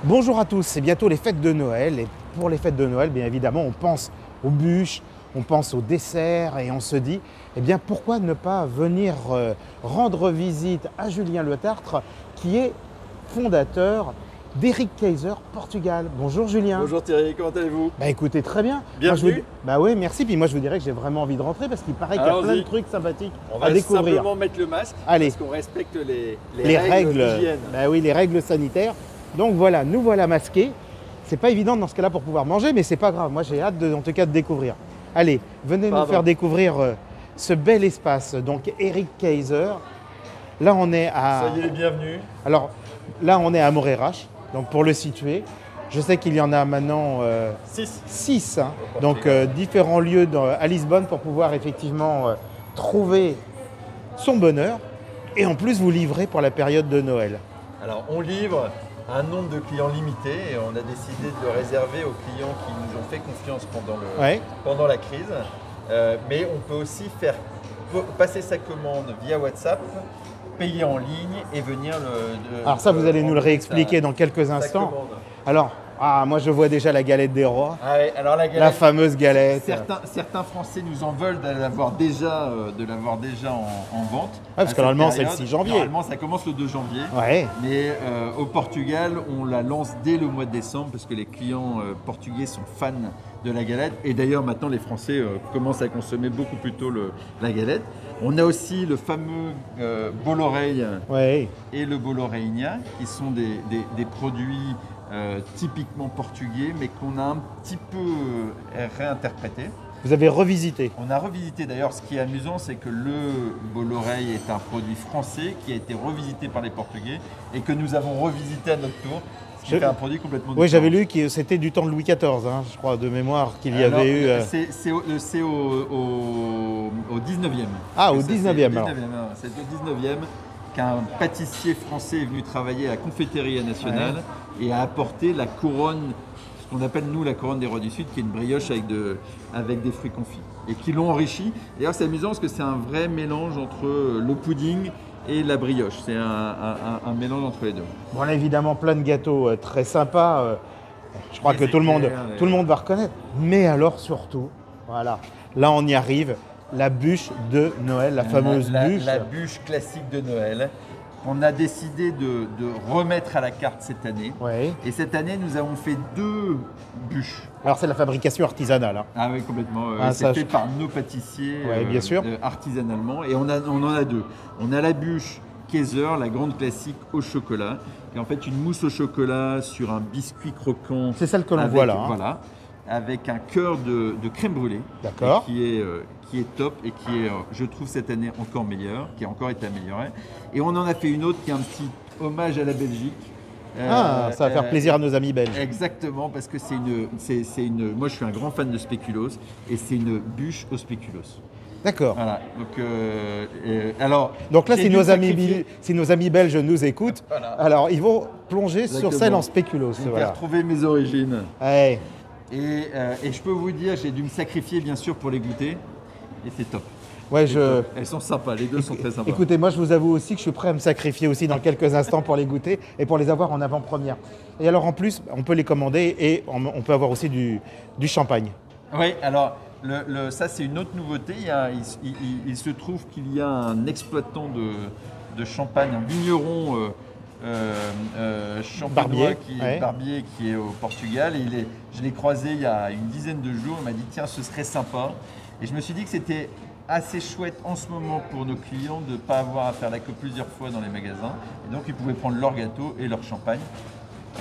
Bonjour à tous, c'est bientôt les fêtes de Noël et pour les fêtes de Noël, bien évidemment, on pense aux bûches, on pense aux desserts et on se dit, eh bien pourquoi ne pas venir rendre visite à Julien Le Tartre qui est fondateur d'Eric Kayser Portugal. Bonjour Julien. Bonjour Thierry, comment allez-vous? Bah écoutez, très bien. Bienvenue. Bah oui, merci. Puis moi je vous dirais que j'ai vraiment envie de rentrer parce qu'il paraît qu'il y a plein de trucs sympathiques à découvrir. On va simplement mettre le masque parce qu'on respecte les règles d'hygiène. Bah oui, les règles sanitaires. Donc voilà, nous voilà masqués. C'est pas évident dans ce cas-là pour pouvoir manger, mais c'est pas grave. Moi j'ai hâte en tout cas de découvrir. Allez, venez nous faire découvrir ce bel espace. Donc Eric Kayser. Là on est à. Soyez les bienvenus. Alors là on est à Moreyrache. Donc pour le situer, je sais qu'il y en a maintenant 6 hein, donc différents lieux à Lisbonne pour pouvoir effectivement trouver son bonheur et en plus vous livrer pour la période de Noël. Alors on livre un nombre de clients limité et on a décidé de le réserver aux clients qui nous ont fait confiance pendant la crise. Mais on peut aussi passer sa commande via WhatsApp, payer en ligne et venir Alors ça, vous allez nous le réexpliquer dans quelques instants. Alors, moi je vois déjà la galette des rois. Ah ouais, alors la fameuse galette. Certains Français nous en veulent de l'avoir déjà en vente. Ouais, parce que normalement c'est le 6 janvier. Normalement ça commence le 2 janvier. Ouais. Mais au Portugal, on la lance dès le mois de décembre parce que les clients portugais sont fans de la galette. Et d'ailleurs maintenant les Français commencent à consommer beaucoup plus tôt la galette. On a aussi le fameux bol-oreille et le bol-oreillinha qui sont des produits typiquement portugais mais qu'on a un petit peu réinterprété. Vous avez revisité? On a revisité. D'ailleurs, ce qui est amusant, c'est que le bol-oreille est un produit français qui a été revisité par les Portugais et que nous avons revisité à notre tour. Ce qui fait un produit complètement différent. Oui, j'avais lu que c'était du temps de Louis XIV, hein, je crois, de mémoire, qu'il y avait eu. C'est au 19e. Ah, au 19e alors. C'est au 19e qu'un pâtissier français est venu travailler à la Confeiteria Nationale et a apporté la couronne, ce qu'on appelle nous la couronne des rois du Sud, qui est une brioche avec des fruits confits et qui l'ont enrichi. D'ailleurs, c'est amusant parce que c'est un vrai mélange entre le pudding et la brioche. C'est un mélange entre les deux. Bon, là, évidemment, plein de gâteaux très sympas. Je crois que tout le monde va reconnaître. Mais alors, surtout, voilà, là, on y arrive, la bûche de Noël, la fameuse bûche. La bûche classique de Noël. On a décidé de remettre à la carte cette année. Et cette année, nous avons fait 2 bûches. Alors, c'est la fabrication artisanale. Hein. Ah oui, complètement. C'est fait par nos pâtissiers bien sûr. Artisanalement. Et on en a 2. On a la bûche Kayser, la grande classique au chocolat. Et en fait, une mousse au chocolat sur un biscuit croquant. C'est celle que l'on voit là. Voilà. Avec un cœur de crème brûlée. D'accord. Qui est top et qui est, je trouve, cette année encore meilleure, qui a encore été améliorée. Et on en a fait une autre qui est un petit hommage à la Belgique. Ça va faire plaisir à nos amis belges. Exactement, parce que moi je suis un grand fan de spéculoos et c'est une bûche au spéculoos. D'accord. Voilà. Donc là, si nos amis belges nous écoutent, alors ils vont plonger sur celle en spéculoos. Vous pouvez retrouver mes origines. Ouais. Et je peux vous dire, j'ai dû me sacrifier bien sûr pour les goûter. Et c'est top. Ouais, Elles sont sympas, les deux sont très sympas. Écoutez, moi je vous avoue aussi que je suis prêt à me sacrifier aussi dans quelques instants pour les goûter et pour les avoir en avant-première. Et alors en plus, on peut les commander et on peut avoir aussi du champagne. Oui, alors ça c'est une autre nouveauté. Il se trouve qu'il y a un exploitant de champagne, un vigneron champenois Barbier qui est au Portugal. Et je l'ai croisé il y a une dizaine de jours. Il m'a dit tiens, ce serait sympa. Et je me suis dit que c'était assez chouette en ce moment pour nos clients de ne pas avoir à faire la queue plusieurs fois dans les magasins. Et donc, ils pouvaient prendre leur gâteau et leur champagne.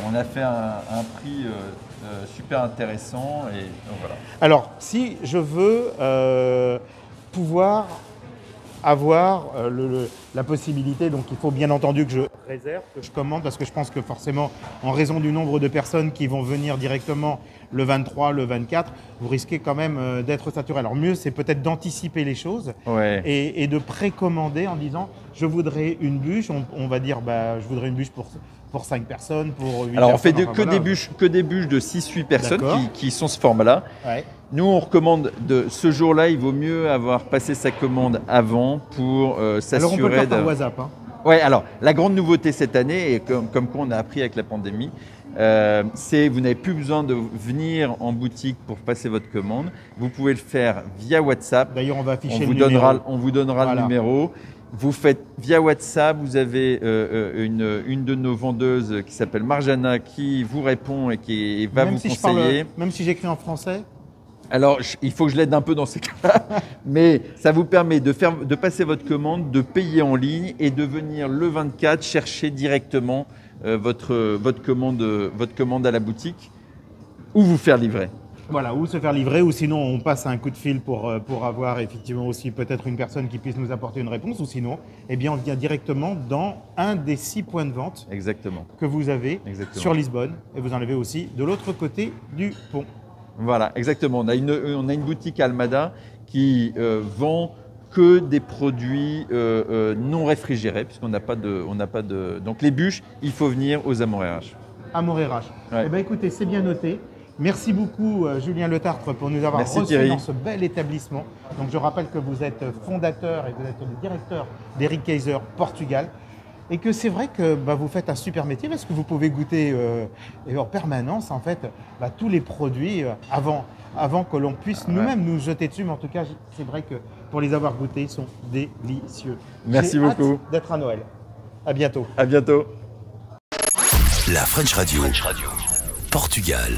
On a fait un prix super intéressant. Et donc, voilà. Alors, si je veux pouvoir avoir la possibilité, donc il faut bien entendu que je réserve, que je commande, parce que je pense que forcément, en raison du nombre de personnes qui vont venir directement le 23, le 24, vous risquez quand même d'être saturé. Alors mieux, c'est peut-être d'anticiper les choses et de précommander en disant « je voudrais une bûche », on va dire je voudrais une bûche pour 5 personnes, pour 8 Alors personnes. Alors on fait que des bûches de 6-8 personnes qui sont ce format-là. Nous, on recommande ce jour-là, il vaut mieux avoir passé sa commande avant pour s'assurer. Alors on peut le faire par WhatsApp. Hein. Ouais, alors la grande nouveauté cette année, et comme quoi on a appris avec la pandémie, c'est vous n'avez plus besoin de venir en boutique pour passer votre commande. Vous pouvez le faire via WhatsApp. D'ailleurs, on va afficher On le numéro. on vous donnera Voilà. le numéro. Vous faites via WhatsApp, vous avez une de nos vendeuses qui s'appelle Marjana qui vous répond et qui va Même vous si conseiller. même si j'écris en français. Alors, il faut que je l'aide un peu dans ces cas-là, mais ça vous permet de passer votre commande, de payer en ligne et de venir le 24 chercher directement votre commande à la boutique ou vous faire livrer. Voilà, ou se faire livrer, ou sinon on passe un coup de fil pour avoir effectivement aussi peut-être une personne qui puisse nous apporter une réponse, ou sinon, eh bien, on vient directement dans un des 6 points de vente Exactement. que vous avez Exactement. sur Lisbonne, et vous en avez aussi de l'autre côté du pont. Voilà, exactement. On a une boutique à Almada qui vend que des produits non réfrigérés, puisqu'on n'a pas de. Donc les bûches, il faut venir aux Amoreras. À Montréal. Ouais. Eh bien, écoutez, c'est bien noté. Merci beaucoup Julien Le Tartre pour nous avoir Merci, reçus Thierry. dans ce bel établissement. Donc je rappelle que vous êtes fondateur et vous êtes le directeur d'Eric Kaiser Portugal. Et que c'est vrai que vous faites un super métier parce que vous pouvez goûter et en permanence en fait tous les produits avant que l'on puisse nous-mêmes nous jeter dessus. Mais en tout cas, c'est vrai que pour les avoir goûtés, ils sont délicieux. Merci beaucoup. Hâte d'être à Noël. À bientôt. À bientôt. La French Radio. Portugal.